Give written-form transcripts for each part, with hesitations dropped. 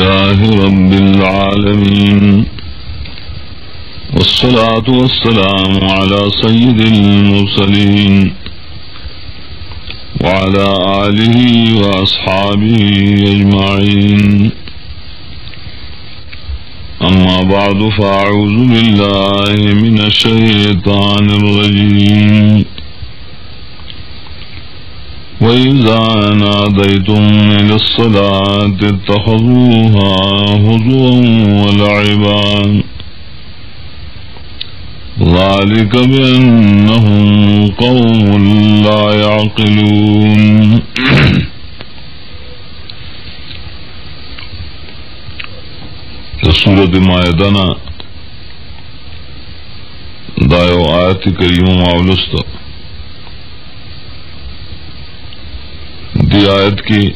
لله رب العالمين والصلاة والسلام على سيد المرسلين وعلى آله وأصحابه أجمعين أما بعد فأعوذ بالله من الشيطان الرجيم وإذا ناديتم إلى الصلاة اتخذوها هزوا ولعبا ذلك بأنهم قوم لا يعقلون سورة مائدہ دایو آیت کریمہ معولست دی آیت کی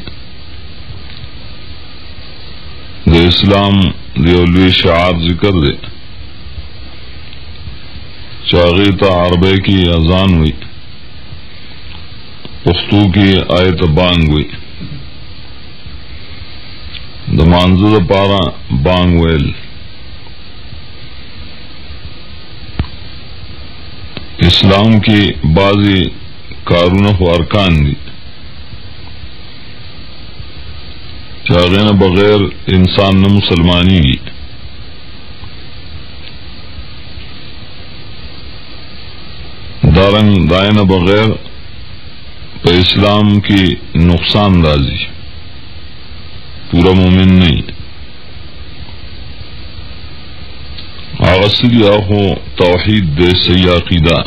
دے اسلام دی اولوی شعار ذکر دے چاغیتا عربے کی اذان ہوئی پختو کی آیت بانگ ہوئی دمانزد پارا بانگ ویل اسلام کی بعضی کارون و ارکان دی چاغین بغیر انسان نہ مسلمانی گی دارنگ دائن بغیر پہ اسلام کی نقصان دازی پورا مومن نہیں آغسلی آخو توحید دے صحیح عقیدہ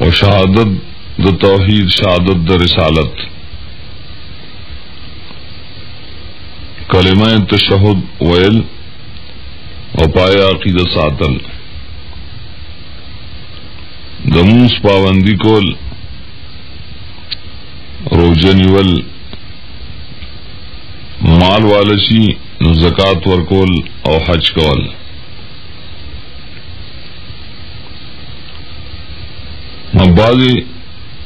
و شہادت د توحید شہادت د رسالت کلمہ تشہد ویل و پایا عقیدہ ساتل دموس پابندی کول روجنیول مال والشی نو زکات ورکول او حج کول مبادی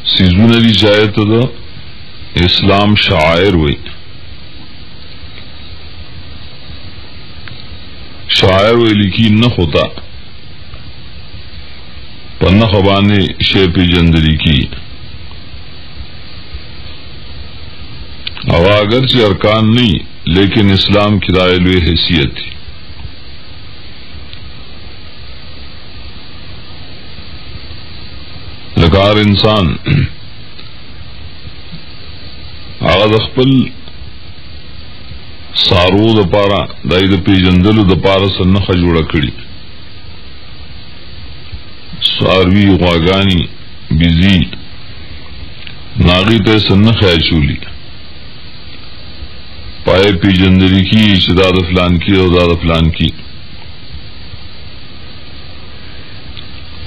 سیزون دی جایت دا اسلام شعائر ہوئی شاعر ہوئی لکی نخ ہوتا پنخ ابانے شے پی جندری کی او اگرچہ ارکان نہیں لیکن اسلام کی دائل و حیثیت تھی لکار انسان آغاز اخپل سارو دا پارا دائی دا پیجندلو دا پارا سنخ جوڑا کری ساروی غواگانی بیزی ناغی تے سنخ ایچولی پائے پیجندری کی شداد فلان کی او داد فلان کی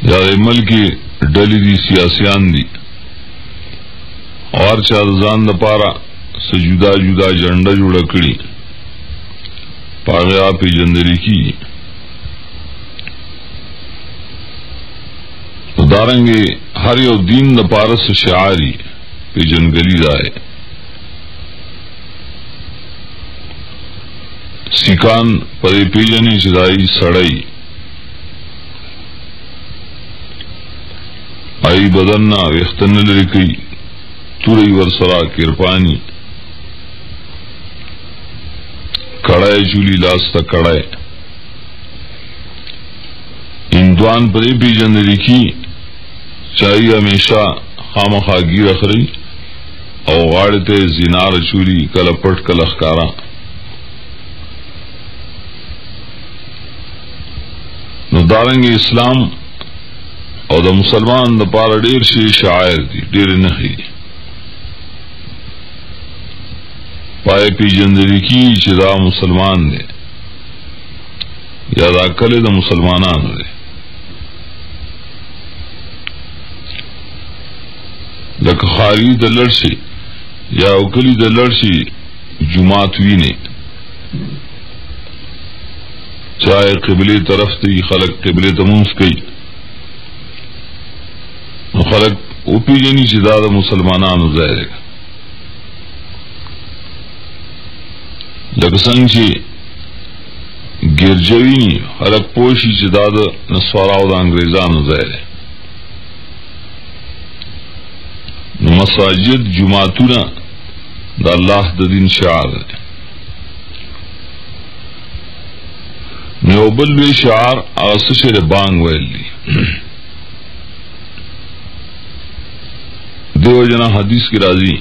یا ملک کی ڈلی دی سیاسیان دی اور چادزان دا پارا سجدہ جدا جنڈا جوڑا کری پاغی آپ جندری کی دارنگے ہر یو دین دا پارا سے شعاری پی جنگلی دائے سکان پدے پی جنی چدائی سڑائی آئی بدننا ویختن لرکی توری ورسرا کرپانی کڑائے چولی لاستا کڑائے اندوان پدے پی جند لکی چاہی ہمیشہ خام خاگی رکھ رہی او غاڑتے زینار چولی کل پٹ کل اخکارا نو دارنگ اسلام او دا مسلمان دا پارا دیر شی شاعر دی دیر نخی پائے پی جندری کی چی دا مسلمان دے یا دا کل دا مسلمانان دے لک خاری دا لڑشی یا اکلی دا لڑشی جماعت وینے چاہے قبلی طرف تی خلق قبلی تمونس کئی خلق او پی جنی چی دا مسلمانانو ظاہر ہے لکه څنګه چې ګرجوي خلک پوښي چې دا د نسوارو د انګریزانو ځای دی. مساجد جماعتونه د الله د دین شعار دی. نو بل لوی شعار هغه څه چې بانګ ویل دي. دیو جنا حدیث کی راضی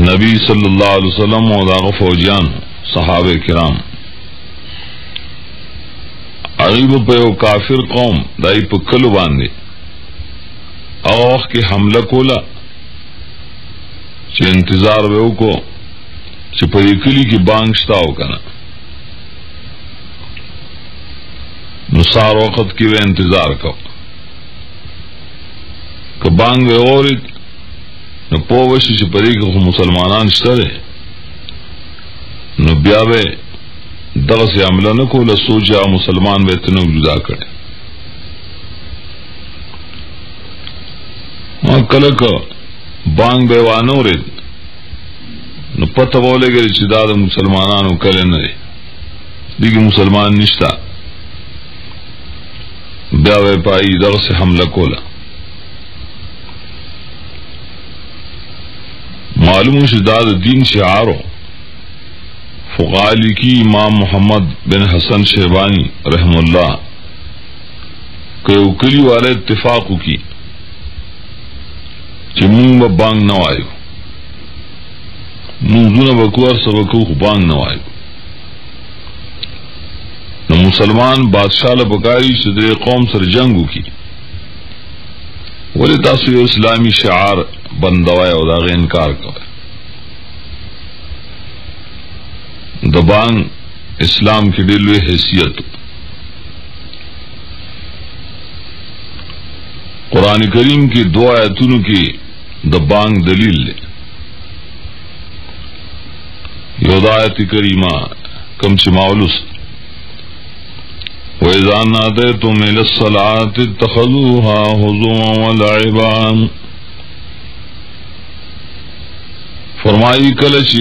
نبی صلی اللہ علیہ وسلم او داغه فوجیان صحابه کرام غریب په یو کافر قوم دای په کلو باندې هغه وخت کې حمله کوله چې انتظار وکړو چې په دې کلی کې بانګ شته او کنه. نو سار وخت کې و انتظار کو که بانګ اورید نو پوه شي چې په دې کې مسلمانان شته نو بیا به دغه سي عمل نه کوله سوچا مسلمان به تنو جدا کړي. ما کله که بانګ به وانه ورید نو پته ولګی چې دا د مسلمانانو کله نه دی دغه مسلمان نشتا بیا به پای دغه سي حمله کوله. معلوم شو دا د دین شعارو. فقالی کی امام محمد بن حسن شیبانی رحم اللہ کہ کلی والے اتفاق کی چې مونږ به بانګ نه وایو مونږونه به کوار سبکو خو بانګ نه وایو. نو مسلمان بادشاہ له پکاري چې د قوم سره جنگ وکړي ولې تاسو یو اسلامي شعار بندوي او دا غي انکار کوي. د بانګ اسلام کې ډېر لوی حیثیت. قرآن کریم کې دو آیتونو کې د بانګ دلیل دی. یو د آیت کریمه کم چې ماولوس وَإِذَا نَادَيْتُمْ إِلَى الصَّلَاةِ اتَّخَذُوهَا هُزُوًا وَلَعِبًا. فرمائی کله چې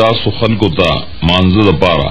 تاسو خلکو ته مانزه لپاره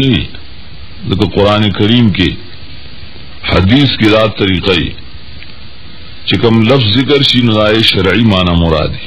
نه وي لکه قران کریم کې حدیث کې دا طریقې چې کوم لفظ ذکر شي نو دای شرعي معنی مرادي.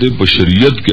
ده په شریعت کې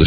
د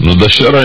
نو د شرع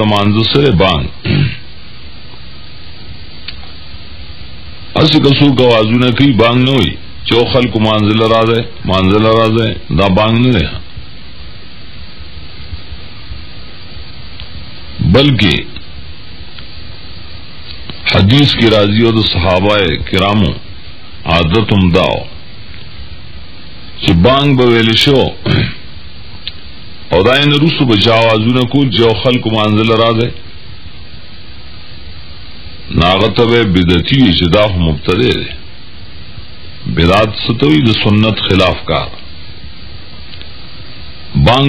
د مانزه سره بانګ اسی کسو کا آوازونه کوي بانګ نه وي چې خلکو منزل راځي دا بانګ نه دی بلکې حدیث کی راضی او د صحابه کرامو عادت هم داو چې بانګ به ویل شو او دا یې رسو به جوازونه کول جو خلکو منزل راځي ناغتبه بدعتی چې دا مبتدع دی. بدعت ستوي د سنت خلاف کار. بانګ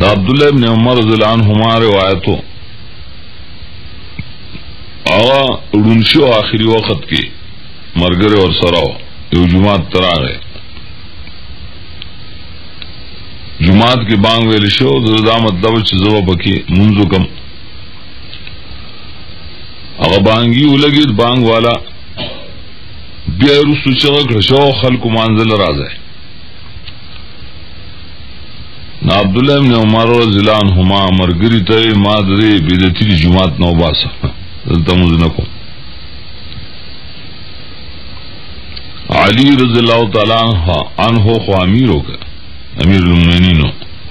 دا عبد الله ابن عمر رضی الله عنهما روایتو هغه ورنشو آخری وخت کې مرګره ور سره یو جمعه تراغه جماعت کی بانگ ویل شو دا مطلب چې زو بکی منځو کم هغه بانګي ولګید بانگ والا بیا رسو چې شو خلکو منزل راځي. نا عبد الله ابن عمر رضی الله عنهما مرګری ته ما درې بدعتي جماعت نو باسه دلته موږ نه کو. علی رضی الله تعالی عنہ خو امیر وکړ امیر المؤمنین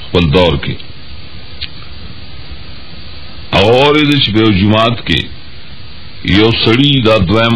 خپل دور کې اور دې چې په جماعت کې یو سړی دا دویم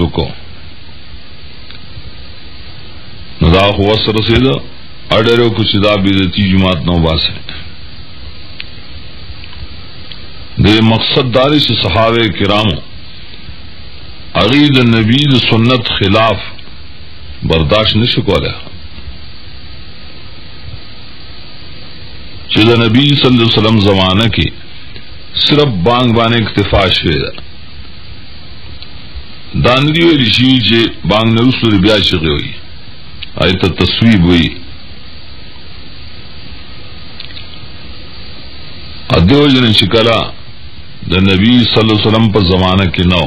وکړ نو دا خو سره سیده اډرو کو چې دا بدعتي جماعت نو باسه. دې مقصد دار چې صحابه کرامو عقید نبی د سنت خلاف برداشت نشو کوله چې د نبی صلی الله علیه وسلم زمانه کې صرف بانګ باندې اکتفا شوی ده. دا نه دی ویل شي چې بانګ نه وروسته بیا چغې وي، هغې ته تصویب وي. دیو جن چې کله د نبی صلی الله علیه وسلم په زمانه کې نو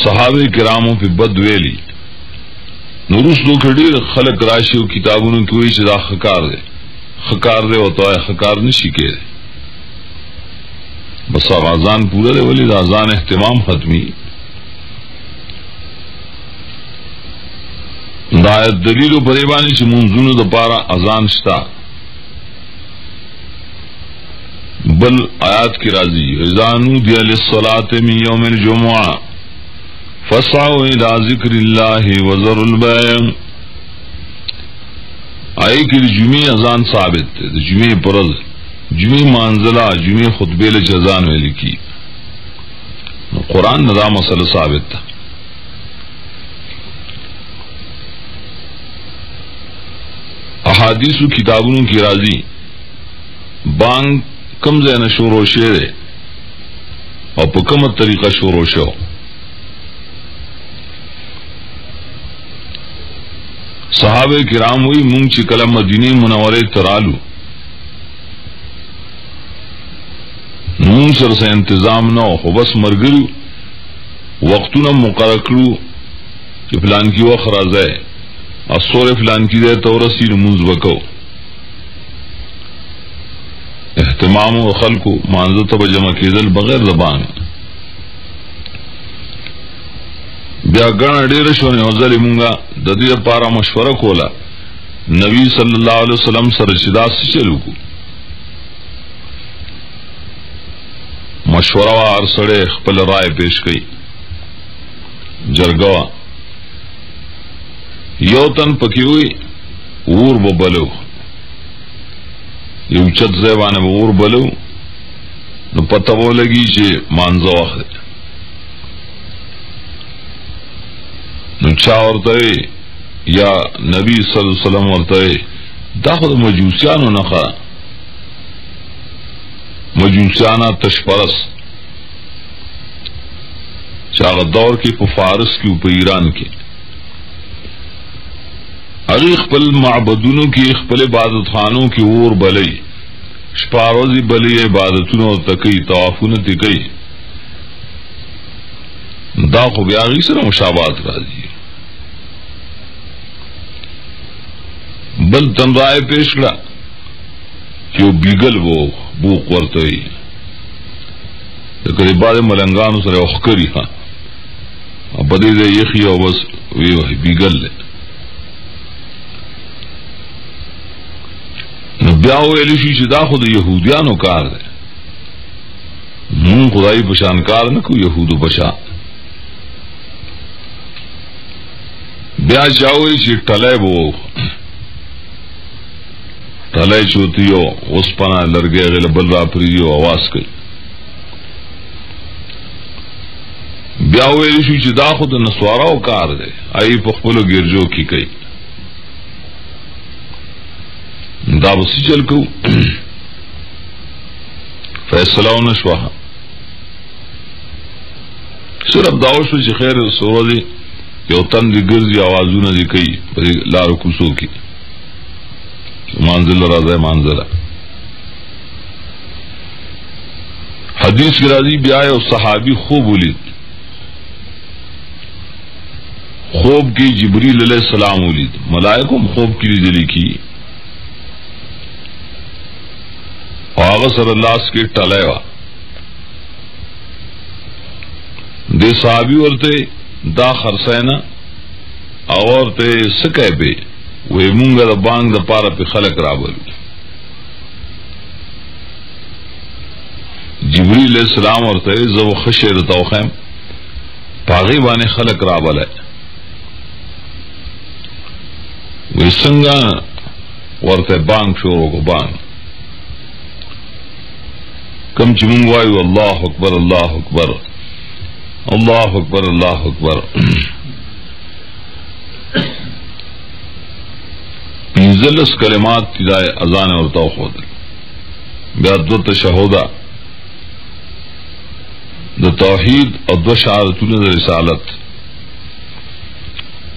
صحابه کرامو په بد ویلي، نو وروسته کې ډېر خلک راشي او کتابونو کې وایي چې دا ښه کار دی او ته ښه کار نشي کېدی. بس هغه اذان پوره دی، ولې د اذان اهتمام ختمي. دا دلیل په دې باندې چې منځونو دپاره اذان شته. بل آیات کی راضی اذا نودی للصلاة من یوم الجمعہ فاسعوا الى ذکر اللہ وذروا البیع. آئی کی جمعی اذان ثابت ہے، جمعی پرز جمعی منزلہ جمعی خطبے لچ اذان میں لکھی، قرآن ندا مسئلہ ثابت تھا. احادیث و کتابوں کی راضی بانگ کم ځای نه شروع شوی دی او په کومه طریقه شروع شو. صحابه کرام وی مونږ چې کله مدینه منوره ته رالو، مونږ سره څه انتظام نه و، خو بس ملګرو وختونه مقرر کړو چې فلان کې وخت راځي، اسور فلان کې ځای ته ورسي لمونځ وکړو. اهتمام و خلقو مانزه ته جمع کېدل بغیر زبان. بیا ګڼه ډېره شوه، یو ځل مونږه د دې لپاره مشوره کوله نبی صلی الله علیه وسلم سره چې دا څه چل وکړو. مشوره وه، هر سړی خپل رای پیش کوي، جرګه وه. یو تن پکې وی اور به بلو، یو چت ځای باندې به اور بلو، نو پته به ولګي چې مانځه وخت دی. نو چا ورته وی یا نبی صلی الله علیه وسلم ورته وی دا خو د مجوسیانو نښه، مجوسیانه تشپرس چې هغه دور کې په فارس کې او په ایران کې هغه خپل معبدونو کې خپل عبادت خانو کې اور بلې، شپه ورځې بلې عبادتونه ورته کوي، طوافونه ته کوي. دا خو بیا هغې سره مشابهت راځي. بل تن رای پیش کړه چې یو بیګل بوق ورته وي، لکه د بعضې ملنګانو سره یو ښکري ښه په دې ځای یخي او بس وی وایي بیګل دی. نو بیا ویلی شي چې دا خو د یهودیانو کار دی، مونږ خدای په شان کار نه کوو، یهودو په شان. بیا چا وایي چې ټلی به و، ټلی چې ورته یو اوسپنه لرګی هغې له بل را پرېږدي او اواز کوي. بیا ویلی شو چې دا خو د نسواراو کار دی، هغې په خپلو ګرجو کې کوي. دا بسی چل کو فیصلہ نشوه، صرف داو شو چې خیر سوره دی یو تن دی ګرځي آوازونه دی کوي په لارو کوڅو کې، منزل راځي منزل. حدیث کی راځي بیا یو صحابي خوب ولید، خوب کې جبرئیل علیہ السلام ولید، ملائکه خوب کې لیدل کی آغا سر اللہ کے ٹلے وا. دے صحابی ورتے دا خرسینا اورتے سکے پہ وی مونگا دا بانگ دا پارا پہ خلق رابلو. جبریل علیہ السلام ورتے زو خشیر توخیم پاغی بانے خلق رابل ہے. وی سنگا ورتے بانگ شورو کو بانگ کم چمنگ وایو اللہ اکبر اللہ اکبر اللہ اکبر اللہ اکبر. پینزلس کلمات تدائے اذان ورطاو خود بیا دو تشهدا د توحید او دو شهادتونه د رسالت،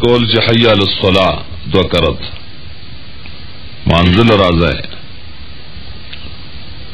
کول چې حي علی الصلاة دو کرت منزل راځي،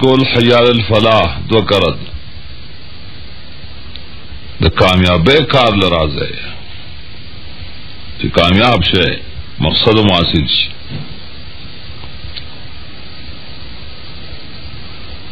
کول حي علی الفلاح دو کرت د کامیابی کار لراځي چې کامیاب شي مقصد حاصل شي.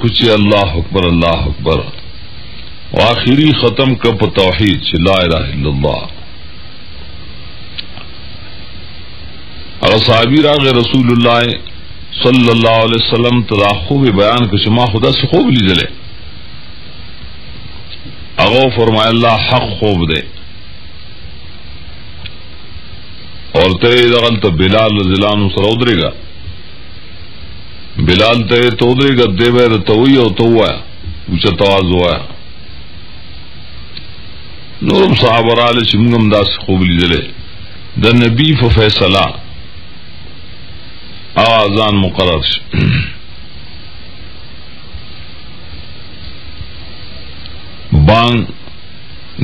کو چې الله اکبر الله اکبر، و آخری ختم کا په توحید چې لا اله الا الله. اور صحابی راغ رسول الله صلی الله علیه وسلم تدا خوب بیان که چې ما خدا سے خوب لیدله، هغه فرمای الله حق خوب ده. اور ته دغلت بلال رضی اللہ عنہ سره ودرېګا، بلال ته تو ودرېګا دی به ته وی او تو وایا چې تواز وایا. نورم صحابه رااله چې موږ هم داس خوب لیدله د نبی په فیصله اذان مقرر شي. بانگ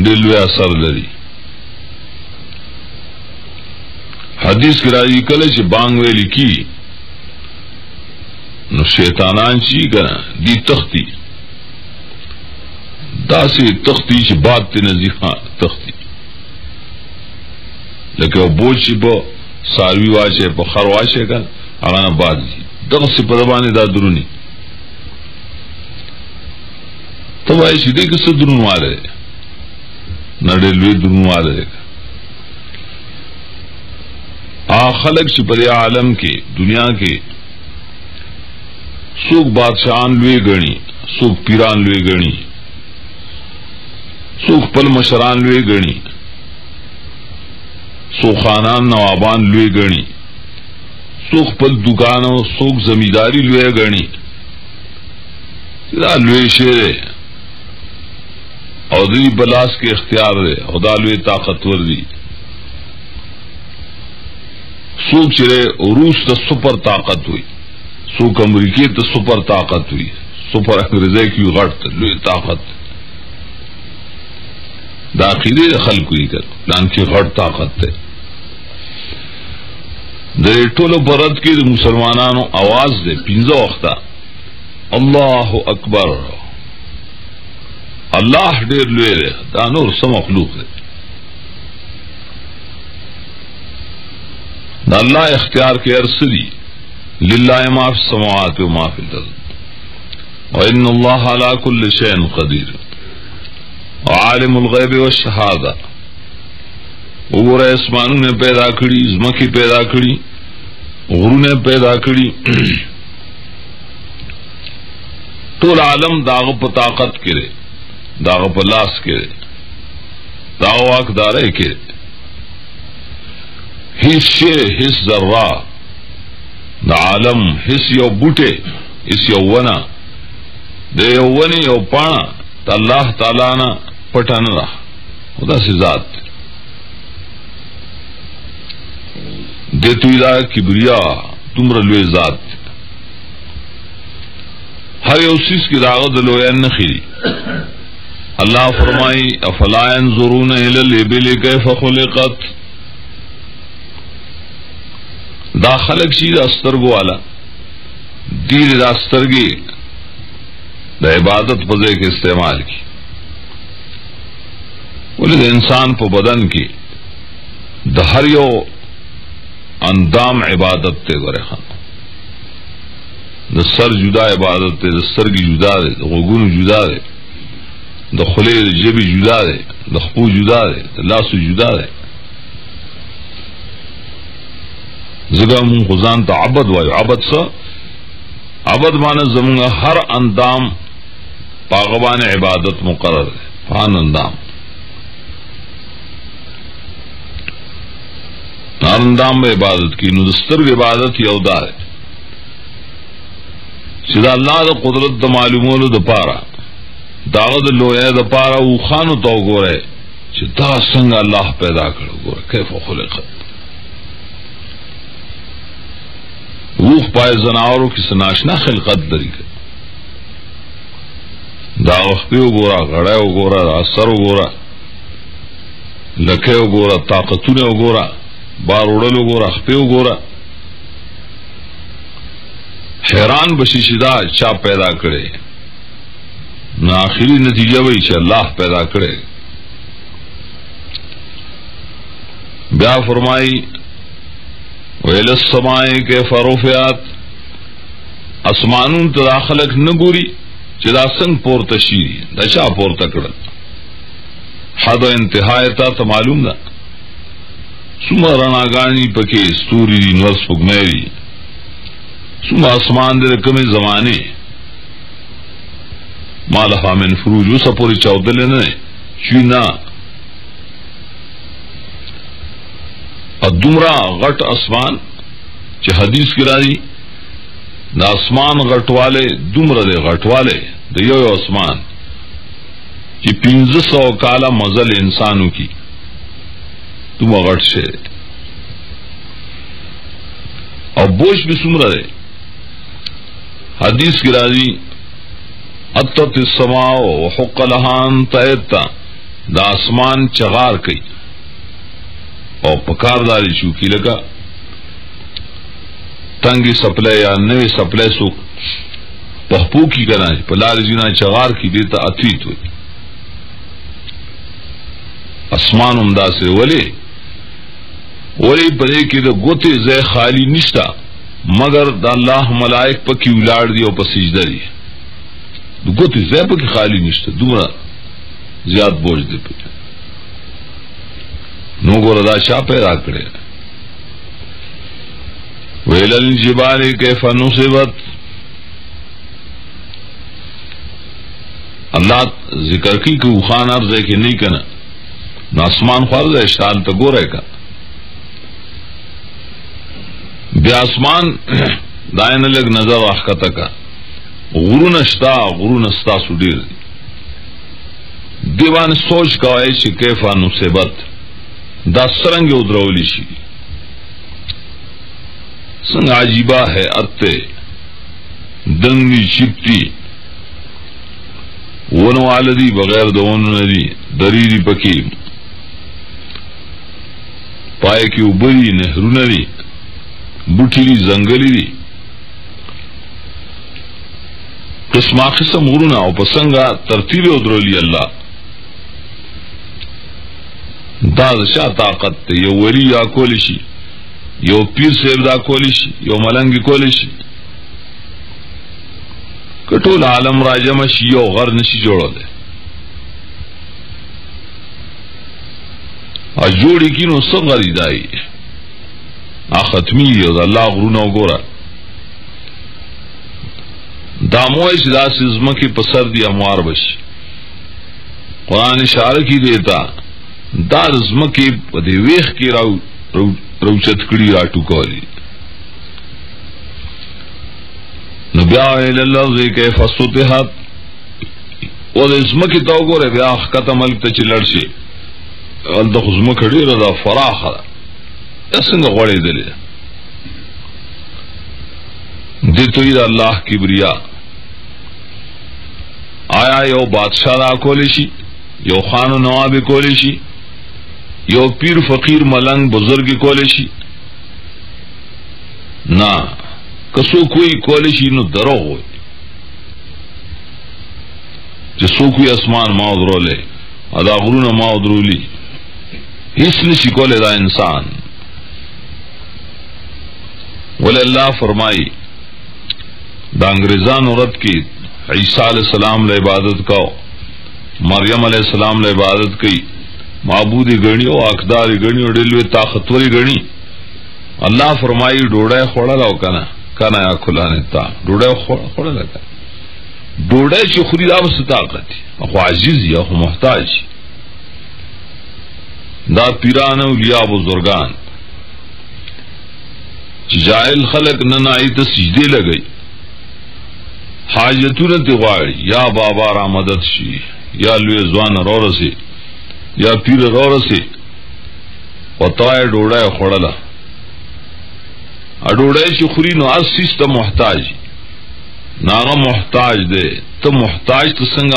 دلوی اثر لري. حدیث کی راځي کله چې بانگ ویل کی نو شیطانان چی کنه دی تختی داسی تختی چې باد تی نزیخان تختی لکه بوج چې په ساروی واشه په خر واشه کنه هغه نه باد دي دغه څه په باندې دا درونی ته وایي چې دې څه درونواله نړۍ لوی درونواله. خلق چې په عالم کې دنیا کې څوک بادشاہان لوی غني، څوک پیران لوی غني، څوک خپل مشران لوی غني، څوک خانان نوابان لوی غني، څوک خپل دکان او څوک زمینداری لوی غني. دا لوی شی او دې بلاس کې اختیار دی او دا لوی طاقتور دی. سوک چرے روس تا سپر طاقت ہوئی، سوک امریکی تا سپر طاقت ہوئی، سپر انگریزی کی غٹ لوی طاقت داخلی خلق ہوئی کر لان کی غٹ طاقت تے. در ټولو برد کی مسلمانانو آواز دے پینزو وقتا اللہ اکبر، اللہ ډیر لوی دے، دا نور سم مخلوق دے. دا اللہ اختیار کے ارسلی للہ ما فی السماوات و ما فی الارض وان اللہ علی کل شیء قدیر عالم الغیب والشہادہ. وګوره اسمانونه پیدا کړي، زمکي پیدا کړي، غرونه پیدا کړي، ټول عالم داغه په طاقت کې داغه په لاس کې داغه واکداري کې. هیڅ شی هیڅ ذره د عالم هیڅ یو بوټه هیڅ یو ونه د یو ونې یو پاڼه د الله تعالی نه پټه نه ده. خدا سي ذات د توی دا کبریا دومره لوی ذات هر یو سیس کی داغه د لوی نه خېری. الله فرمای افلا ينظرون الى الابل كيف خلقت. دا خلق شي دا سترګو والا دیر دا سترګي د عبادت په ځای کې استعمال کی. ولې د انسان په بدن کې د هر یو اندام عبادت ته غره خان، د سر جدا عبادت ته، د سترګي جدا ده، د غوګونو جدا ده، د خولې د جبې جدا ده، د خپو جدا ده، د لاسو جدا ده. زگا من خزان تا عبد وایو. عبد سا عبد مانا زمانگا ہر اندام پاغبان عبادت مقرر ہے. فان اندام ہر اندام میں عبادت کی ندستر کی عبادت یودا ہے. سیدھا اللہ دا قدرت دا معلومولو دا پارا داغد لویا دا پارا او خانو تو گو رہے چی دا سنگ اللہ پیدا کرو گو رہے کیف خلقت. روح پائے زناوروں کی سناشنا خلقت لري دا وخت وګورا غړای وګورا اثر وګورا لکه وګورا طاقتونه وګورا بار وړل وګورا خپل وګورا حیران بشي شدا چا پیدا کړي نو آخری نتیجه وای چې الله پیدا کړي. بیا فرمای ویل السماء کیف رفعت اسمانون ته خلق نه ګوري چې دا څنګه پورته شي دا چا پورته کړل حد انتهای ته معلوم ده څومره رڼاګانې پکې ستوري دي نور سپوږمۍ څومره اسمان دې کومې زمانه مالها من فروج وسپوري چاودل نه شي نه ادمرا غټ اسمان چې حدیث کې راځي دا اسمان غټواله دومره دی غټواله د یو اسمان چې 1500 کاله مزل انسانو کی دومره غټ شي او بوج به څومره دی حدیث کې راځي اتت السماء وحق لها ان تئتا دا اسمان چغار کوي او پکارداری شو کی لگا تنگی سپلے یا نوی سپلے سو پخپو کی کنا پلار جینا چغار کی دیتا اتویت ہوئی اسمان امدا سے ولی پدے کی دا گوتے زی خالی نشتا مگر دا اللہ ملائک پکی اولاد دی او پسیجدہ دی دا گوتے زی پکی خالی نشتا دومرا زیاد بوجھ دے پکی نو گورا دا چا پیدا کرے ویل الجبال کیف نصبت اللہ ذکر کی کہ اوخان عرض ہے کہ نہیں کنا ناسمان خوارد ہے اشتال تا گو رہے کا بیا اسمان دائن لگ نظر آخکتا کا غرون اشتا سو دیر دیوان سوچ کوائی چی کیفا نصبت دا سرنگ ادرولی شی سنگ عجیبہ ہے اتے دنگی چپتی ونو والدی بغیر دونو ندی دریری پکی پائے کی اوبری نہرو ندی بوٹی زنگلی دی قسمہ قسم غرونا او پسنگا ترتیب ادرولی اللہ دا شا طاقت تے یو ولی یا کولی شي یو پیر صاحب دا کولی شي یو ملنگی کولی شي کټول عالم راجم شي یو غر نشي جوړول ا جوړی کینو څنګه دای ا ختمی یو الله غرونه وګوره دا مویش دا سزمکی پسر دی اموار بشي قرآن اشاره کی دیتا دا رزمکی پا دی ویخ کی روچت کڑی راٹو کولی نبیاء الاللہ کیف سطحت و دا رزمکی تاو گو رے بیا خکتا ملک تا چی لڑشی دا خزمک دی رضا فراخ دا اسنگا غوڑی دلی دی توی دا اللہ کی بریا آیا یو بادشاہ دا کولی شی یو خان و نواب کولی شی یو پیر فقیر ملنگ بزرگ کولی شی نا کسو کوئی کولی شی نو درو ہوئی جسو کوئی اسمان ما ادرو لے ادا غرون ما ادرو لی اس نشی کولے دا انسان ولی اللہ فرمائی دا انگریزان عورت کی عیسیٰ علیہ السلام لے عبادت کو مریم علیہ السلام لے عبادت کی معبودی گنی او اقداری گنی او ڈلوی طاقتوری گنی اللہ فرمائی ڈوڑے خوڑا لو کنا کنا یا کھلانے تا ڈوڑے خوڑا لگا ڈوڑے چی خوری دا بس طاقت اخو عجیز یا اخو محتاج دا پیران اولیاء بزرگان چی جائل خلق ننائی تا سجدے لگئی حاجتون تغاڑی یا بابا را مدد شی یا لوی زوان رو رسی یا پیر رو رسی و تائے ڈوڑای خوڑلا اډوړی چې خوري نو اسیس ته محتاج ناغه محتاج دی ته محتاج ته څنګه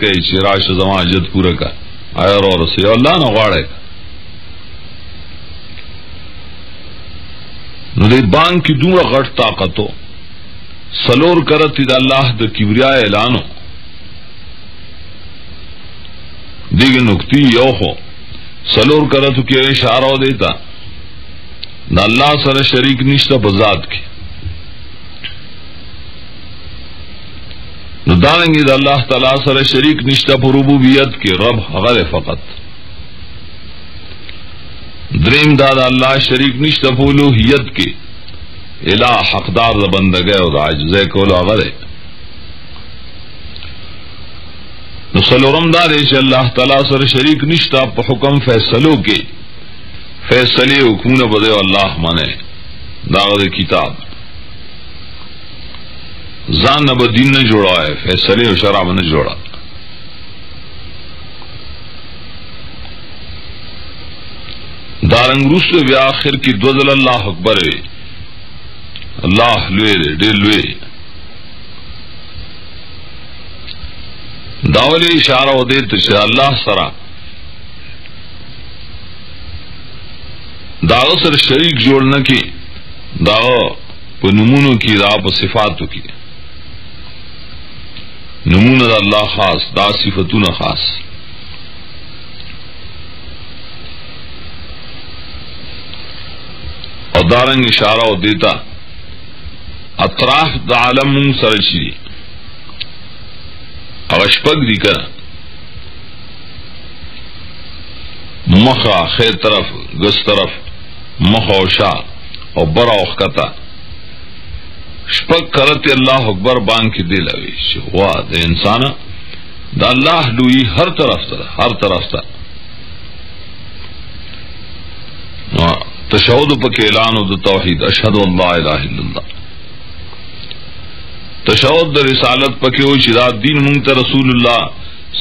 کوي چې راشه زما حاجت پوره کا آیا ورسې الله نه غواړي نو دې بانک کی دومره غټ طاقتو سلور کرتی د الله د کبریا اعلانو دیگه نکتی یو خو سلور کرتو کی اشاره دیتا دا اللہ سر شریک نشتا بذات کی نو دارنگی دا اللہ تعالی سر شریک نشتا پر ربوبیت کی رب غل فقط دریم دا اللہ شریک نشتا پر الوہیت کی الہ حقدار دا بندگے و دا عجزے کولا غل نو سلورم دارے چھ اللہ تعالی سر شریک نشتا پر حکم فیصلو کی فیصلے حکمونه بده الله مانه داغه کتاب ځان نه بدین نه جوړا ہے فیصلے او شرع نه جوړا دارنګ رسل بیا اخر کی دوزل الله اکبر الله لوی ډیر لوی داولی اشاره و دې ته الله سره داغه سره شریک جوړ نه کی داغه په نمونو کی دا په صفاتو کی نمونه د الله خاص دا صفاتونه خاص او دارنګ اشاره و دیتا اطراف د عالم سره شي او شپږ دي کړه مخا خیر طرف گس طرف مخا و شا او برا اخکتا شپک کرتی اللہ اکبر بان کی دل اوی شہوا دا انسانا دا اللہ لوی ہر طرف تا تشہد پک اعلانو دا توحید اشہد اللہ الہ الا اللہ تشہد دا رسالت پکی ہوئی چی دا دین منگتا رسول اللہ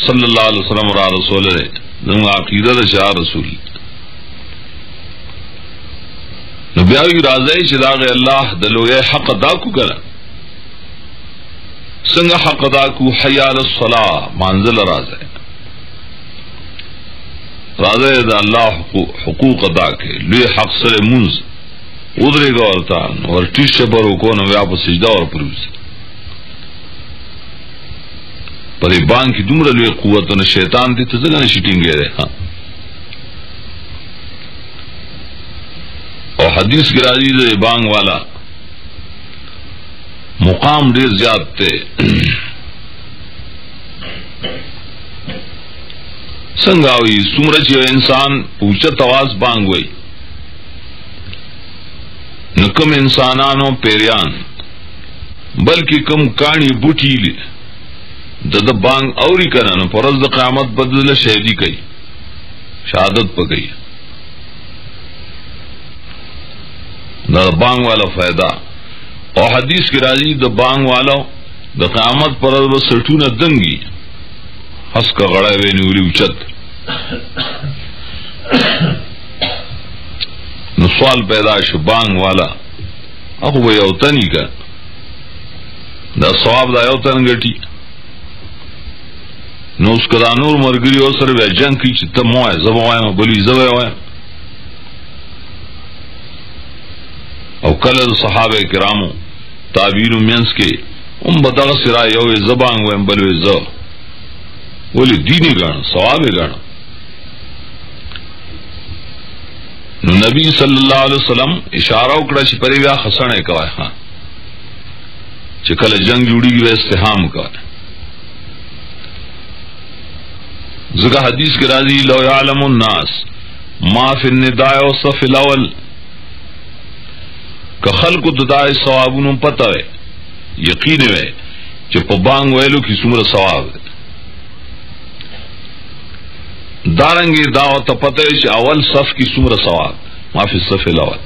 صلی اللہ علیہ وسلم را رسول رہے زمین عقیدہ دا شاہ رسول نبیاوی رازائی چی داغی اللہ دلوی حق ادا کو کرا سنگ حق ادا کو حیال الصلاة منزل رازائی رازائی دا اللہ حقوق ادا کے لوی حق سر منز ادرے گا ورطا اور ٹیش پر رکو نویا پر سجدہ اور پروز پر بان کی دمر لوی قوت و شیطان تی تزگا نشیٹیں گے رہے ہاں اور حدیث کی راضی دے بانگ والا مقام دیر زیاد تے سنگاوی سمرچ انسان پوچھت آواز بانگ ہوئی نکم انسانانو پیریان بلکہ کم کانی بوٹی لی دا بانگ اوری کرنا پرز دا قیامت بدل شہدی کئی شہادت پا گئی دا بانگ والا فائدہ اور حدیث کی راضی دا بانگ والا دا قیامت پر سٹون دنگی ہس کا غڑا وے نوری اچت نو سوال پیدا شو بانگ والا اخو وہ یوتنی کا دا ثواب دا یوتن گٹی نو اس کا دا نور مرگری او سر وے جنگ کی چتا موائے زبوائے بلی زبوائے او کله صحابه کرامو تابعین مینس کې بدغه سرا یو زبان ویم بلوي ز ولی دینی غن ثواب غن نو نبی صلی الله علیه وسلم اشاره وکړه چې پریویا خسنه کوي ها چې کله جنگ جوړیږي و استهام کوي زګه حدیث کې راځي لو یعلم الناس ما فی النداء والصف الاول که خلقو ددائی ثوابونو پتہ ہے یقین ہے چې په بانگ ویلو کی څومره ثواب ہے دارنګي دعوت پتہ ہے چې اول صف کی څومره ثواب ما فی الصف الاول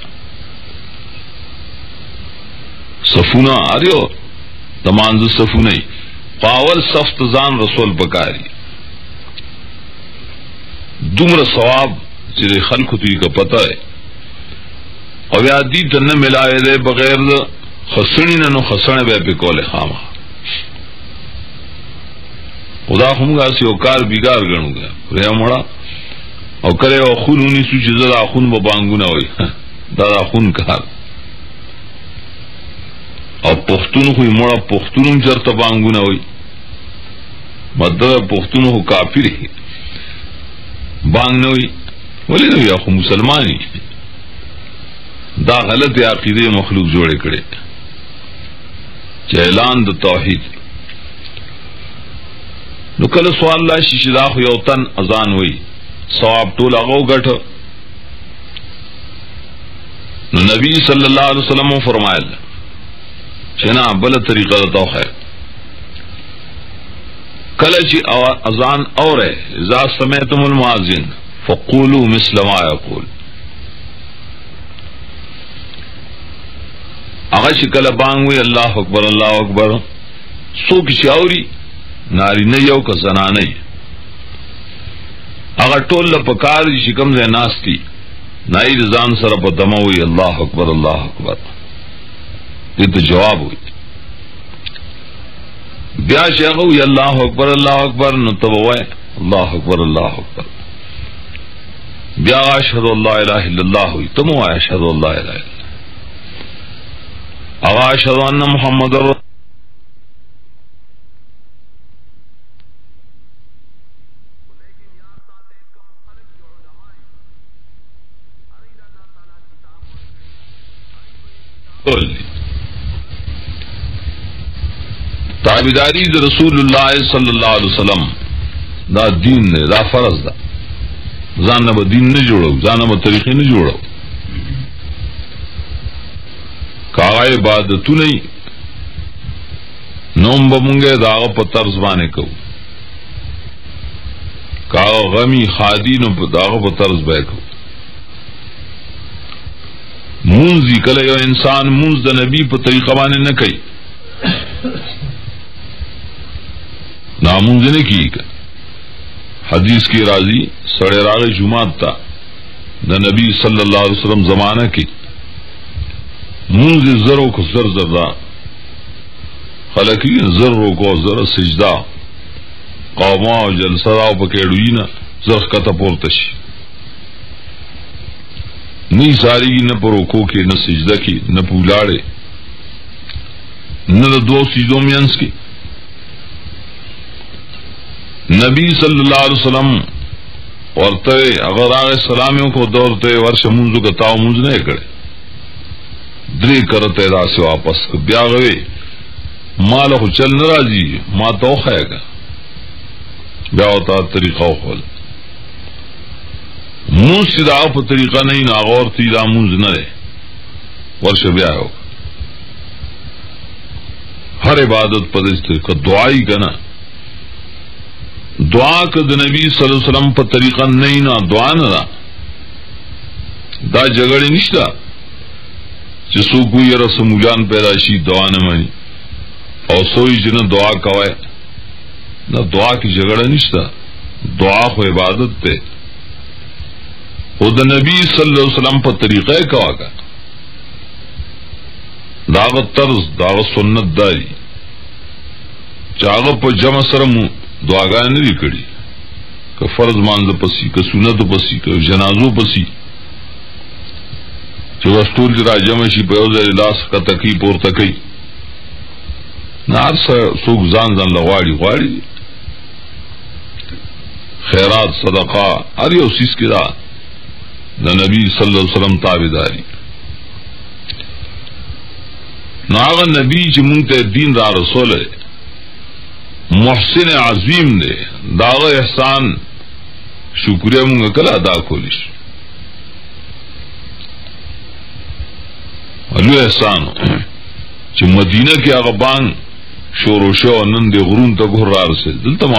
صفونا اریو تمانځ صفونه پاول صف تزان رسول بکاری دومره ثواب چې خلقو ته کا پتہ ہے او یا دی ته نه ملاوي ده بغیر د خسنی نه، نو خسنه به په کوله خامہ خدا همغه سی او کار بیګار غنوګا پریا مړه او کله او خونونی سو چې زړه خون به بانګونه وای دا خون کار او پښتون خو مړه پښتونم چرته بانګونه وای مطلب پښتون خو کافر هي بانګ نه وای ولې نو یا خو مسلمانی دا غلط عقیده مخلوق جوړه کړي چې اعلان د توحید. نو کله سوال الله شي دا خو یو تن اذان وای ثواب ټول هغه غټ. نو نبی صلی الله علیه وسلم فرمایل چې نه بل طریقه ده توخه کله چې اذان اوره اذا سمعتم المؤذن فقولوا مثل ما يقول. هغه چې کله بانګ وی الله اکبر الله اکبر څوک چې اوري ناری نه یو که زنانه هغه ټول له پکار چې کوم ځای ناشتي نای ځان سره په دموي الله اکبر الله اکبر دې ته جواب وي بیا چې هغه وی الله اکبر الله اکبر نو ته وای الله اکبر الله اکبر بیا اشهد ان لا اله الا الله وي ته مو اشهد ان لا اله الا الله اشهد ان محمد تابعداری د رسول الله صلی الله علیه وسلم دا دین نه دا فرض ده ځان نه دین نه جوړو ځان نه طریقې نه جوړو کاغه عبادتونه نوم به مونږه داغه په طرز باندې کوو کاغه غمی خادی نو په داغه په طرز باندې کوو مونږی کله یو انسان مونږ د نبی په طریقه باندې نه کوي نامونږ نه کیږي حدیث کی راضی سړی راغی جمعه تا د نبی صلی الله علیه وسلم زمانہ کې مونږ زرو کو زر زردا خلقی زرو کو زر سجدا قوما او جلسه او پکېړوینا زرخ کته پورته شي نی ساری نه پروکو کې نه سجده کې نه پولاړې نه د دوه سجدو مینس کې نبی صلی الله علیه وسلم ورته اگر هغه سلام کو دورته ورشه مونږ غتاو مونږ نه کړي درې کرته راسه واپس بیا غوي مال خو چل ناراضي ما توخهګه بیا وتا طریقه خو مونږ دا په طریقه نه نه اور تی دا مونږ نه ورشه بیا هر عبادت په دې طریقه دعای کنا دعا کد نبی صلی الله علیه وسلم په طریقه نه دعا نه دا جګړه نشته چې څوک یې رسولان پیدا شي دعا نه مانی او سوې جن دعا کوي نو دعا کی جګړه نشته دعا خو عبادت ته او د نبی صلی الله علیه وسلم په طریقه کواګه دا طرز دا سنت دی چاغه په جمع سره مو دعاګانې نه وکړي که فرض مانځه پسی که سنت پسی که جنازو پسی چې وستول راجم شي په یو ځای لاس کا تکی پورته کوي نار څوک ځان لغواړي خیرات صدقه هر یو سیس کې دا د نبی صلی الله علیه وسلم تابعداري ناغه نبی چې مونږ ته دین را رسول محسن عظیم دے داغه احسان شکریہ مونږ کله ادا کولیش ولو احسان چې مدینه کې هغه بان شورو شو نن دی غرون ته ګورار سه دلته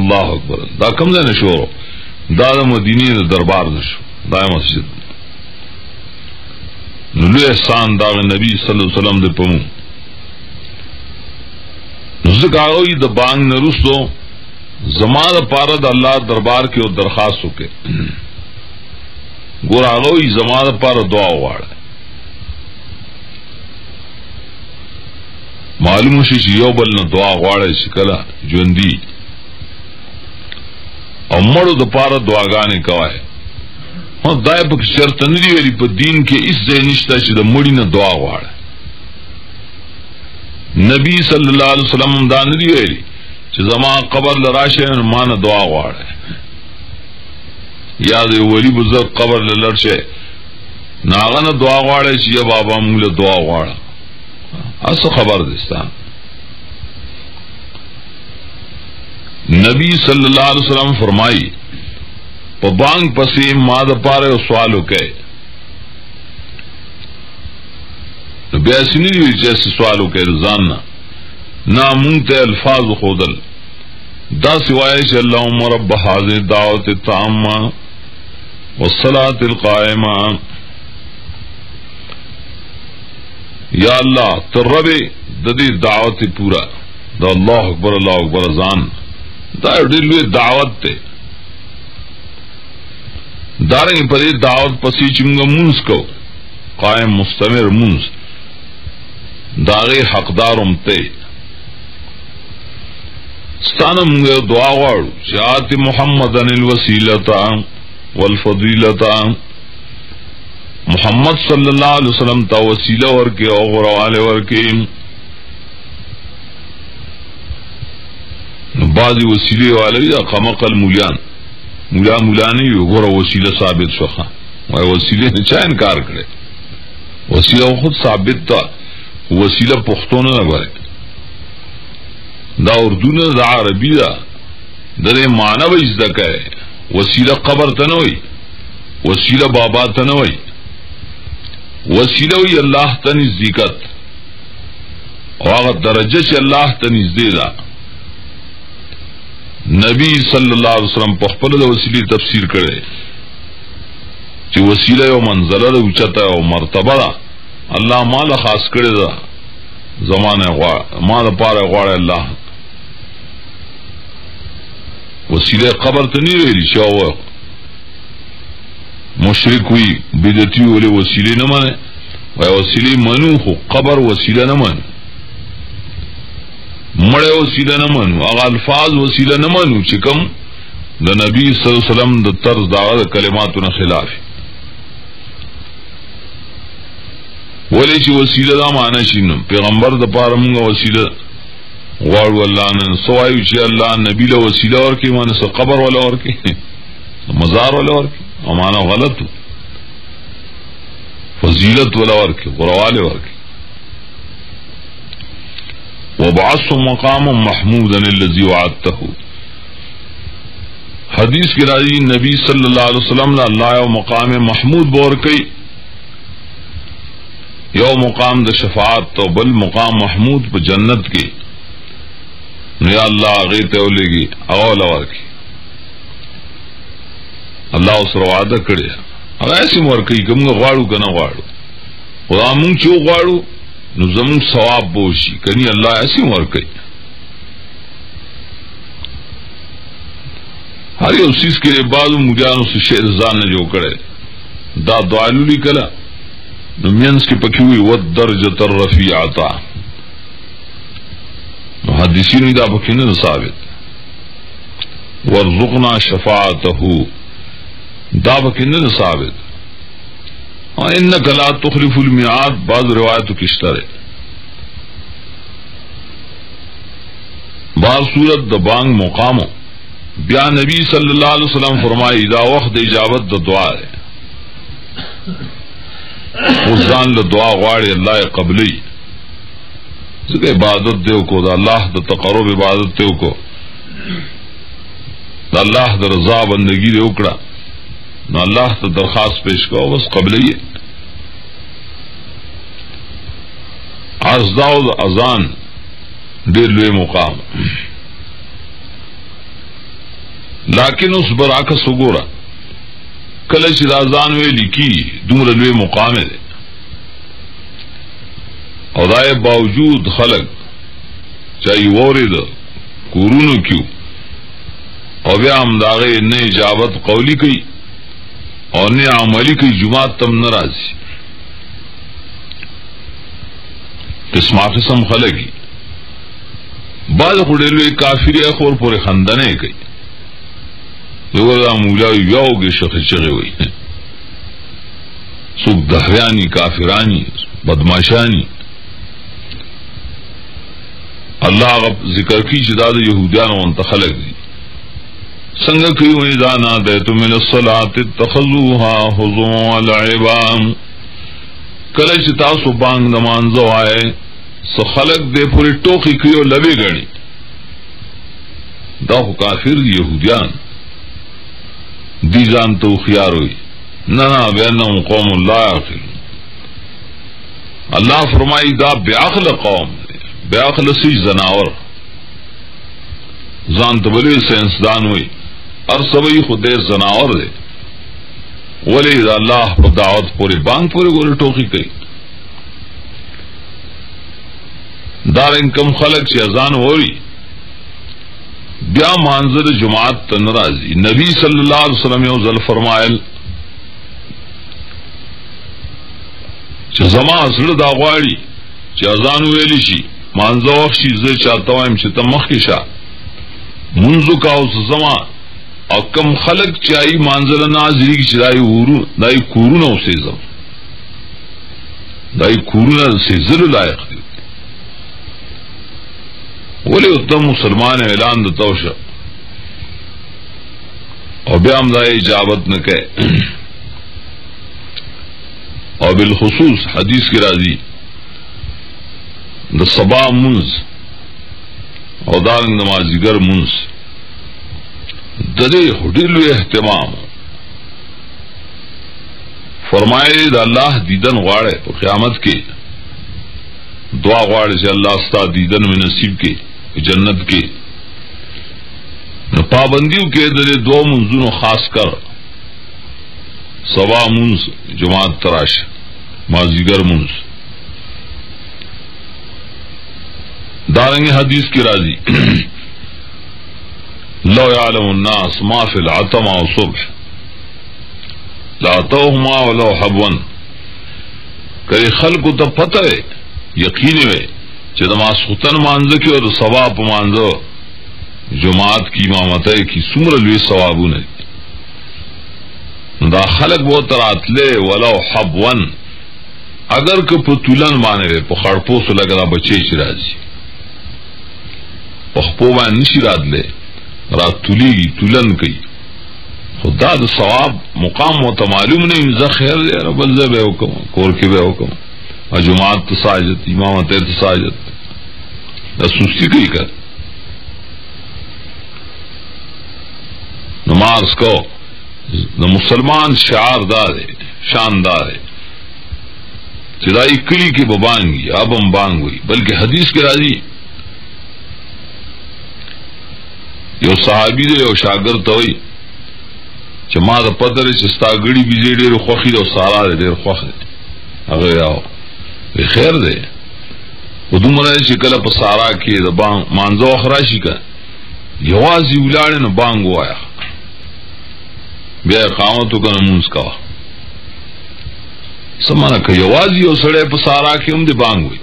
الله اکبر دا کوم ځای نه شورو دا د مدینه دربار نشو دا مسجد نو له احسان دا نبی صلی الله علیه وسلم د پمو زګاوی د بانګ نرسو زمانه پاره د الله دربار کې او درخواست وکړي ګور هغه زمانه پاره دعا وغواړي معلوم شي چې یو بل نه دعا غواړي چې کله ژوندي او مړو د پاره دعاګانې کوي. هو دای په شرط نه دی ویلي په دین کې هیڅ ځای نشته چې د مړي نه دعا غواړي. نبی صلی الله علیه وسلم دا نه دی ویلي چې زما قبر لراشه ما نه دعا غواړي یا د ولی بزرگ قبر لرشه ناغه نه دعا غواړي چې یا بابا موږ له دعا غواړه. اسه خبر دستا نبی صلی الله علیه وسلم فرمایي په بانګ پسې ما د پاره سوال وکړي نو بیا سینې دی چې سوال وکړي ځان نه مونږ ته الفاظ خودل دا سوای چې اللهم رب هذه الدعوه التامه والصلاه القائمه یا الله ترب د دې دعوت پورا دا الله اکبر ځان دا ډېر لوی دعوت ته دارنګ په دې دعوت پسې چې موږ مونږ کو قائم مستمر مونږ داغه حقدار امته ستانه موږ دعا غواړو چې آت محمدن الوسیلة والفضیلة محمد صلی الله علیه وسلم ته وسیله ورکه او غرواله ورکه. بعضی وسیله والي دا قمقل مولانی وګوره وسیله ثابت شوخه وای وسیله نه چا انکار کړي وسیله خود ثابت تا وسیله پښتون نه غواړي دا اردو نه دا عربي دا د معنی به زده کوي. وسیله قبر ته نه وي وسیله بابا ته نه وي وسیله وي الله ته نزدېکت او هغه درجه چې الله ته نږدې ده. نبی صلی الله علیه وسلم په خپل د وسیلې تفسیر کړي چې وسیله یو منزله ده اوچته او مرتبه ده الله مال خاص کړی ده زمانه غوا ما د پاره غواړي الله وسیله قبر ته نه ویل شو مشرک وی بدعتي ولې وسیله نه مانه وای وسیله منو خو قبر وسیله نه مانه مړ وسیله نه مانو هغه الفاظ وسیله نه مانو چې کوم د نبی صلی الله علیه وسلم د طرز دا کلماتو نه خلاف ولې چې وسیله دا معنی شینو پیغمبر د پاره موږ وسیله غواړو الله نن سوایو چې الله نبی له وسیله ورکې معنی سره قبر ولا ورکې مزار ولا ورکې او معنی غلط فضیلت ولا ورکې غرواله ورکې. وبعث مقام محمودا الذي وعدته حدیث کی راضی نبی صلی اللہ علیہ وسلم اللہ یو مقام محمود بورکی یو مقام د شفاعت تو بل مقام محمود په جنت کی یا اللہ غیت اولیگی اول ورکی اللہ اس وعده کړی هغه ایسی ورکی کوم غواړو کنه غواړو خدا مونږ چې غواړو نو زمون ثواب بوشي کني الله ایسی ورکی. هر یو سیس کې بعضو مجانو سے شعر ځان نه جوړ کړي دا دعا لولي کړه نو مینس کې پکې وي ودرجه الرفیعه محدثین دا پکې نه ثابت ورزقنا شفاعته دا پکې نه ثابت انك لا تخلف الميعاد بعض روایتو کې شته بعض صورت د بانگ مقامو بیا نبی صلی اللہ علیہ وسلم فرمائی دا وقت اجابت د دعا ہے وزان له دعا غواړي الله قبلی ځکه عبادت دیو کو دا الله د تقرب عبادت دیو کو دا الله د رضا بندگی دیو کړه نو الله ته درخواست پیش کو بس قبلی عرض داود اذان ډیر لوی مقام لیکن اس برعکس وګوره کله چې اذان ویل کی دومره لوی مقام دی او دای باوجود خلق چای وورید کورونو کیو او بیا هم داغه نه اجابت قولی کوي اور نه عملی کوي جمعات تم ناراضي قسم خلقی بعض خډلوي کافر خور پورې خندنه کوي یو دا مولا یوګه شخص چغي وي څوک دهریانی کافرانی بدمعشانی الله ذکر کی جدا د يهودانو ان تخلق دي څنګه کوي وې دا نه د تم من الصلاه اتخذوها هزوا ولعبا کله چې تاسو باندې نماز وای سو خلق دې پوری ټوکی کوي او لوي غني دا کافر دي يهوديان دي ځان تو خيار وي نه بینهم قوم لا يعقل الله فرمایي دا بعقل قوم بعقل سی زناور ځان ته بلې ساينسدان وي ارسوي خدای زناور دي ولی دا الله په دعوت پوری بانګ پوری ګور ټوکی کوي دارن کم خلق چې اذان ووري بیا منظر جماعت ته ناراضي نبی صلی الله علیه وسلم یو ځل فرمایل چې زما سره دا غواړي چې اذان ویلی شي مانځه وخت شي زه چاته وایم چې ته مخکې شه منځو کا اوس زما او کم خلق چای مانځل ناظری چې دای ورو دای کورونه اوسې زم دای کورونه سېزل لایق دي ولی اتم مسلمان اعلان د توشه او بیا هم دای اجابت نه کوي او بالخصوص حدیث کی راضی د صبا منز او دارنګ نمازیګر منز د دې هډلو اهتمام فرمایي د الله دیدن غواړي په قیامت کې دعا غواړي چې الله ستاسو دیدن مې نصیب کړي جنت کې نو پابندیو کې د دوه منځونو خاص کر صبا منز جماعت تراش مازیګر منز دارنګ حدیث کی راضی لو يعلم الناس ما في العتمة والصبح لاتوهما ولو حبوا کئی خلق ته پته یقین وي چې د ماسختن مانځه کې او د ثواب مانځه جماعت کی امامت کی څومره لوی ثوابونه دا خلق وو تراتله ولو حبوا اگر که په تولن باندې په خړپوس لګرا بچي چې راځي په خپل باندې نشي راتله راتلی تولن کوي خدا د ثواب مقام او معلوم نه زه خیر دی رب زه به حکم کور کې به حکم او جماعت تساجد امامت تساجد دا سستی کوي کړ نماز کو د مسلمان شعار دار شاندار چې دای کلی کې ببانګي ابم بانګوي بلکې حدیث کې راځي یو صحابي دی یو شاګرد ته وایي چې ما د پدر چې ستاګړي بيځې ډېر خوخي او سارا ډېر خوخي هغه یو خیر دی و دومره چې کله په سارا کې د بانګ مانځو خراشي کا یوازې ولاړ نه بانګ وایا بیا اقامت وکړه مونږ کا سمانه که یوازې یو سړی په سارا کې هم دی بانګ وي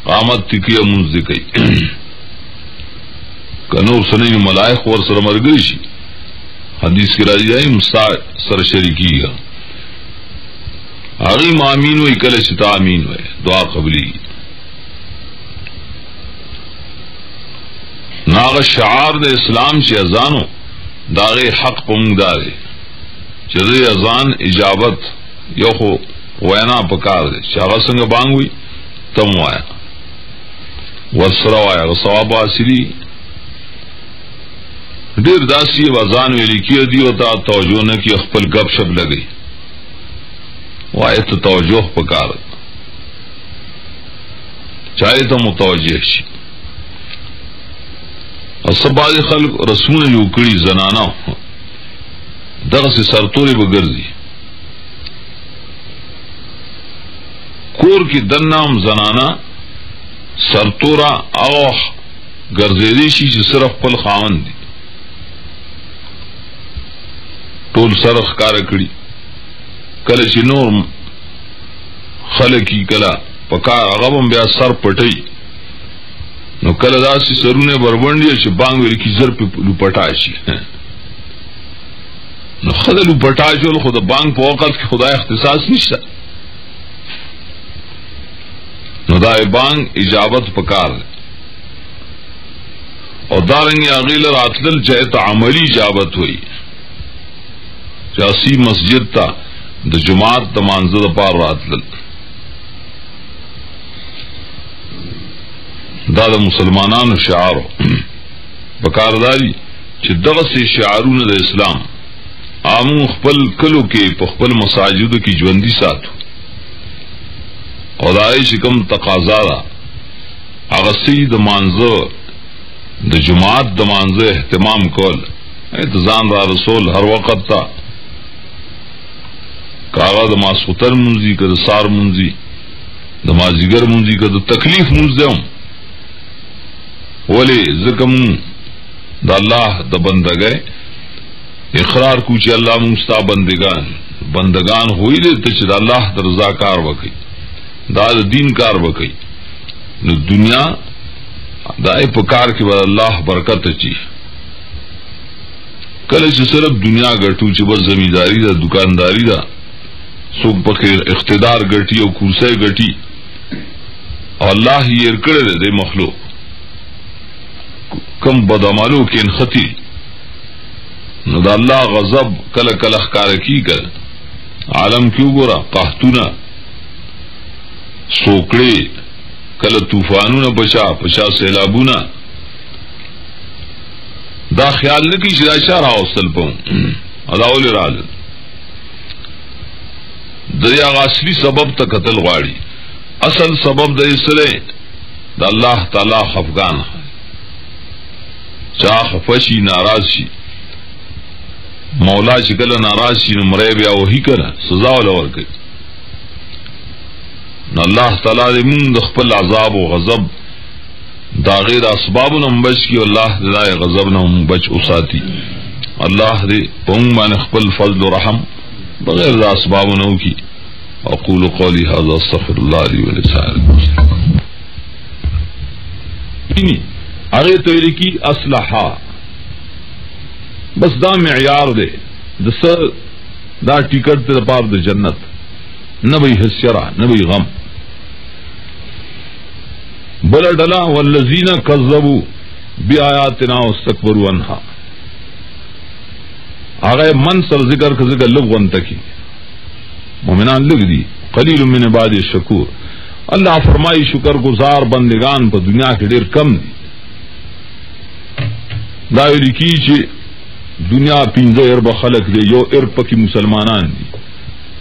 قامت تکیه مونږ دی کوي کنو سنې ملائک ور سره مرګ شي حدیث کی راځي ایم سر شریکی هغه مامین وی کله چې تا امین وي دعا قبلی ناغه شعار د اسلام چې اذانو داغه حق پمږداري چې د اذان اجابت یو خو وینا پکار دي چې هغه څنګه بانګوي تم وایا وسره وایا ثواب حاصلي ډیر داسي اذان ویل کی دی او تا توجه نه کی خپل غب شپ لګي وای ته توجه پکار چاہے ته متوجه شي او سبا خلق رسول یو کړي زنانا دغه سرتوري بګرځي کور کې دنام زنانا سرتورا او ګرځېدي شي چې صرف خپل خاوند دي ټول سرخ کار کړی کله چې نور خلقی کلا پکار غبم بیا سر پټي نو کله داسې سرونه بربنډي چې بانګ ویل کی زر په لوپټا شي نو خدای لوپټا جوړ خو د بانګ په وخت کې خدای اختصاص نشته نو دا بانګ اجابت پکار او دارنګ اغیل راتل چې عملی اجابت وي جاسی مسجد تا د جماعت د مانزه د پار راتل دا د مسلمانانو شعار پکارداري چې دغه سي شعارونه د اسلام عامو خپل کلو کې په خپل مساجدو کې ژوندۍ ساتو او دای چې کوم تقاضا ده هغه سي د مانزه د جماعت د مانزه اهتمام کول ځان را رسول هر وخت تا کاغه د ماسوتر منځي که د سار منځي د مازیګر منځي که د تکلیف منځم ولی زکم د الله د بندګۍ اقرار کو چې الله مستا بندگان ہوئی دے ته چې د الله د رضا کار وکي دا د دین کار وکي نو دنیا دای په کار کې ور الله برکت اچي کله چې صرف دنیا ګټو چې بس زمینداری ده دکانداری ده څوک په اقتدار ګټي او کرسي ګټي الله یې ورکړل د مخلوق کم بدعملو کې انختی نو دا الله غضب کله کله ښکار کیږي عالم کې وګوره قحطونه سوکړي کله طوفانونه پچا سیلابونه دا خیال نه کی چې دا شهر اوصل پم اداول رال دریا اصلي سبب ته قتل غواړي اصل سبب د اسره د الله تعالی خفقان چا خفشي ناراض شي مولا چې کله ناراض شي نو مړی بیا وਹੀ کړه سزا ولور کوي نو الله تعالی دې موږ د خپل عذاب او غضب دا غیر اسبابونه بچ کی الله دې غضب نه بچ اوساتي الله دې په موږ باندې خپل فضل او رحم بغیر د اسبابونه وکي اقول قولي هذا استغفر الله لي ولسائر المسلمين هغه ته لکی اصلحا بس دا معیار دے د سر دا ټیکټ ته پار د جنت نه وی حسرا نه وی غم بل ډلا والذین کذبوا بیااتنا واستكبروا عنها هغه من سر ذکر لغون تکی مومنان لګ دي قلیل من عباد الشکور الله فرمایي شکر گزار بندگان په دنیا کې ډیر کم دي دا لکی چې دنیا پینځه ارب خلق دی یو ارب پکې مسلمانان دي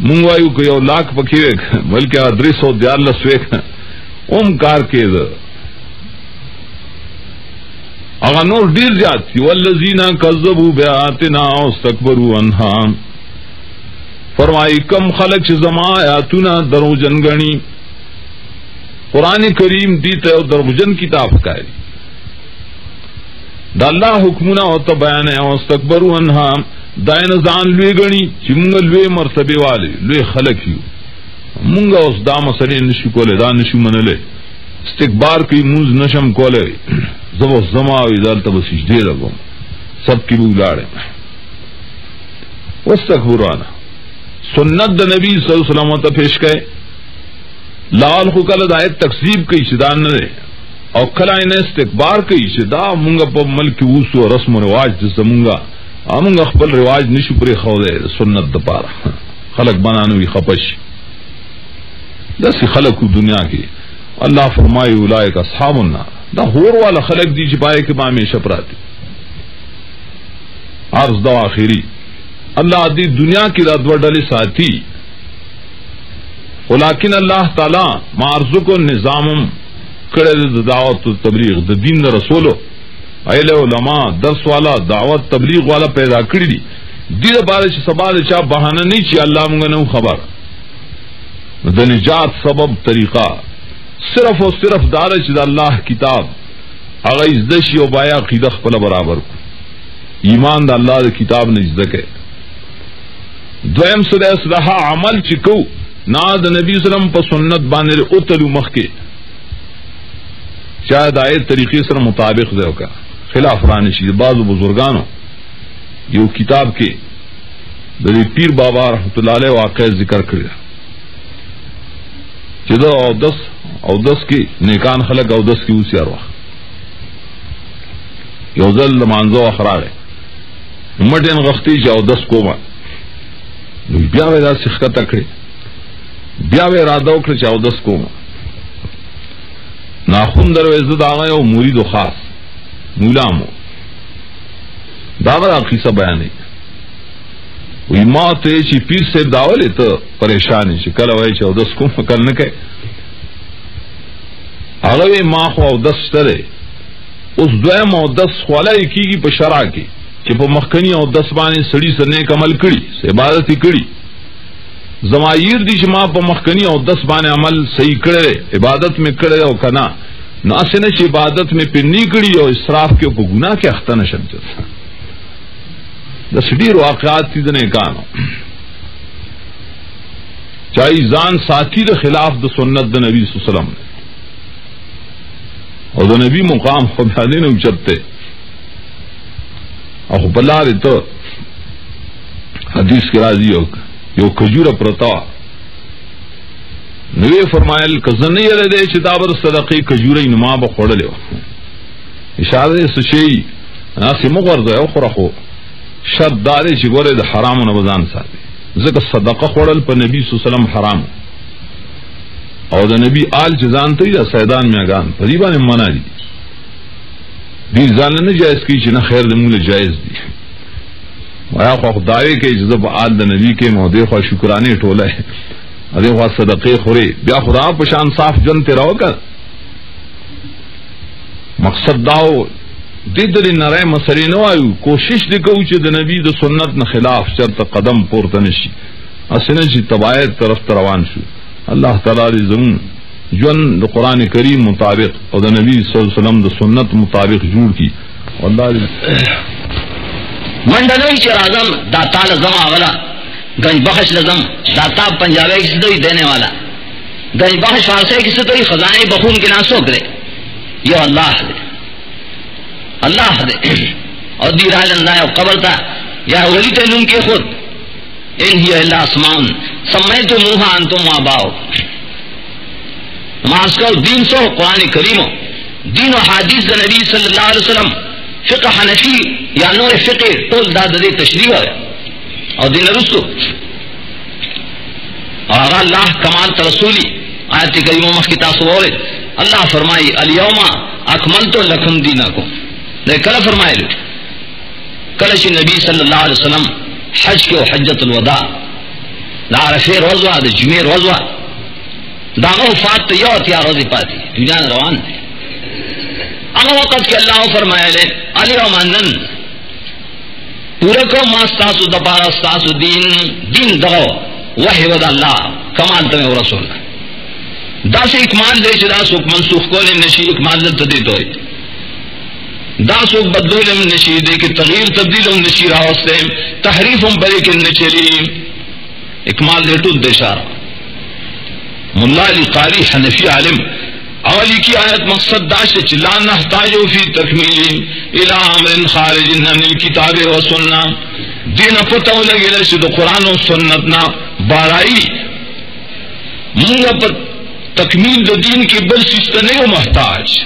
مونږ وایو که یو لاک پکې بلکې 314 ویک اوم کار کې ده هغه نور ډیر زیات دي والذین کذبوا بآیاتنا واستكبروا عنها فرمایي کم خلق چې زما آیاتونه دروژن غني قران کریم دې ته دروژن کتاب ښکاري دا الله حکمونه او ته بیان او استكبروا عنها داین ځان لوی غني چې موږ لوی مرتبه والے لوی خلق یو موږ اوس دا مسلې نشو کولای دا نشو منلې استکبار کوي موږ نشم کولای زما او ادارته بسجدي لګوم سب کی ولاړه واستكبروا عنها سنت د نبی صلی الله علیه وسلم ته پیش کړي لال خو کله د آیت تکذیب کوي شدان نه او کله نه استکبار کوي چې دا مونږ په ملک وسو رسم او رواج د زمونږه امونږ خپل رواج نشو پرې خو ده سنت د پاره خلق بنانوي خپش داسې خلقو دنیا کې الله فرمایي اولئک اصحاب النار دا هور والا خلق دي چې پای کې به همیشه پراته عرض دا اخیری الله دې دنیا کې دا دوه ډلې ساتي ولکن الله تعالی مارزق النظام کړه د دعوت او تبلیغ د دین رسولو ایله علماء درس والا دعوت تبلیغ والا پیدا کړی دي دې لپاره چې سبا د چا بهانه نه چې الله مونږ نه خبر د نجات سبب طریقہ صرف او صرف دار چې د الله کتاب هغه زده شي او بایا عقیده خپل برابر کو ایمان د الله د کتاب نه زده کې دویم سره اصلاح عمل چې کو نا د نبی صلی الله علیه وسلم په سنت باندې او تلو مخکې شاید آیت طریقے سره مطابق دی وکا خلاف رانشي بعضو بزرگانو یو کتاب کې د پیر بابا رحمت الله علیه واقع ذکر کړی چې دا او دس کې نیکان خلق او دس کې اوسې ارواح یو ځل مانځو اخراغه مټین غختی چې او دس کومه نو بیا وې دا سخته تکړه بیا وې اراده وکړه چې او دس کومه ناخون دروازه داغه او مرید خاص مولامو داغه قصه بیانې وی ما ته چې پیر صاحب داولې ته پریشان شي کله وای چې او دس کوم فکر نه کوي هغه ما خو او دس تره اوس دویم او دس خولای کیږي په شرع کې چې په مخکنی او دس باندې سړی سره نیک عمل کړي عبادت کړي زمایر دي چې ما په مخکنی او دس باندې عمل صحیح کړي عبادت میں کړي او کنا نو اسنه چې عبادت میں پنی کړي او اسراف کې په ګناه کې اخته نشم د سړي واقعات دي نه کانو چای ځان ساتي د خلاف د سنت د نبی صلی الله علیه وسلم او د نبی مقام خو باندې نه اوچته او بلار ته حدیث کې راځي یو کجوره پرتا نوې فرمایل کزنه یې له چې دا بر صدقې کجوره نما به خړلې اشاره یې سشي ناسې مغرضه او خرخو شرط دار چې ګوره د حرامو نه بزان ساتي ځکه صدقه خړل په نبی صلی الله علیه وسلم حرام او د نبی آل چې ځان ته د سیدان میاګان په دې باندې منع دي دې ځان نه جایز کی چې نه خیر د مولا جایز دي وایا خو خدای کې چې د آل د نبی کې مودې خو شکرانه ټوله اده خو صدقه خوري بیا خدا په شان صاف جن ته راوکړه مقصد داو دې د نړۍ مسلې نه وایو کوشش وکړو چې د نبی د سنت نه خلاف چرته قدم پورته نشي اسنه چې تبعیت طرف روان شو الله تعالی دې زمون جن د قران کریم مطابق او د نبی صلی الله علیه وسلم د سنت مطابق جوړ کی والله منډلوي چې اعظم دا تعالی زما والا گنج بخش لازم داتا پنجابی کی سدوی دینے والا گنج بخش فارسی کی سدوی خزانے بخون کے ناسو کرے یہ اللہ دے اور دی راہ اللہ قبر تھا یا ولی تعلم کے خود ان ہی اللہ اسمان سمیتموها انتم وآباؤ ماسکو دین سو قرآن کریمو دین و حدیث دا نبی صلی اللہ علیہ وسلم فقہ حنفی یا نور فقہ طول دا دے تشریح ہویا اور دین رسو اور اللہ کمال ترسولی آیت کریمہ مخی تاسو بولے اللہ فرمائی الیوم اکملتو لکم دینکم لیکن کل فرمائی لو کلش نبی صلی اللہ علیہ وسلم حج کے و حجت الوداع دا عرفی روزوا دا جمعی روزوا داغا وفات تو یو اتیار روزی پاتی دنیا روان دے اما وقت کہ اللہ فرمایا لے الیوم انن پورا کو ما ستاسو دپارا ستاسو دین دغو وحی ود اللہ کمال تمہیں و رسول دا سے اکمال دے چھ دا سوک منسوخ کولیم نشی اکمال دلتا دیتو ہے دا سوک بدلولیم نشی دے کہ تغییر تبدیلیم نشی راوستیم تحریفم بلیکن نچلیم اکمال دے تو دے شارا ملا علی قاری حنفی عالم اولی کی آیت مقصد داشت لا نحتاجو فی تکمیل الى امر خارج عن الکتاب و سنہ دین پتہ لگے لشد قرآن و سنتنا بارائی منگا پر تکمیل دو دین کی بل سیستا نہیں محتاج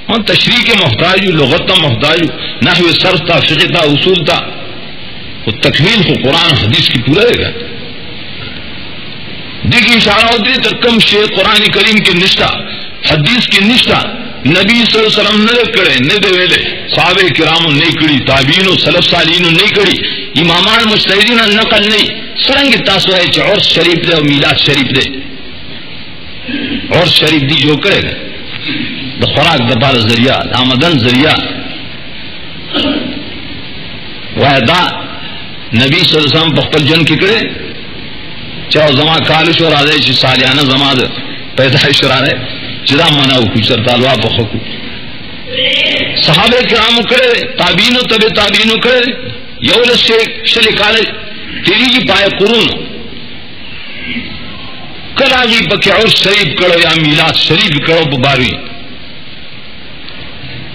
ہم تشریح کے محتاج لغت محتاج نحو صرف تا فقہ تا اصول تا وہ تکمیل کو قرآن حدیث کی پورا ہے گا دیکھیں اشارہ ہوتی ہے کم شیخ قرآن کریم کے نشتہ حدیث کی نشتہ نبی صلی اللہ علیہ وسلم نہ کرے نہ دے ویلے صحابہ کرام نہیں کڑی تابعین و سلف صالحین نہیں کڑی امامان مجتہدین نقل نہیں سرنگ تاسو ہے عرس شریف دے اور میلاد شریف دے عرس شریف دی جو کرے گا دا خوراک دبار ذریعہ دا آمدن ذریعہ وعدہ نبی صلی اللہ علیہ وسلم بخبل جن کی کرے چاہو زمان کالش اور آدھے چی سالیانہ زمان پیدایش رہے جدا مناو کچھ سرطالوا بخکو صحابہ کرامو کرے تابعین و طب تابعینو کرے یولد سے شلی کالے تیری کی پائے قرون کل آگی پکی عرس شریف کرو یا میلاد شریف کرو بباروی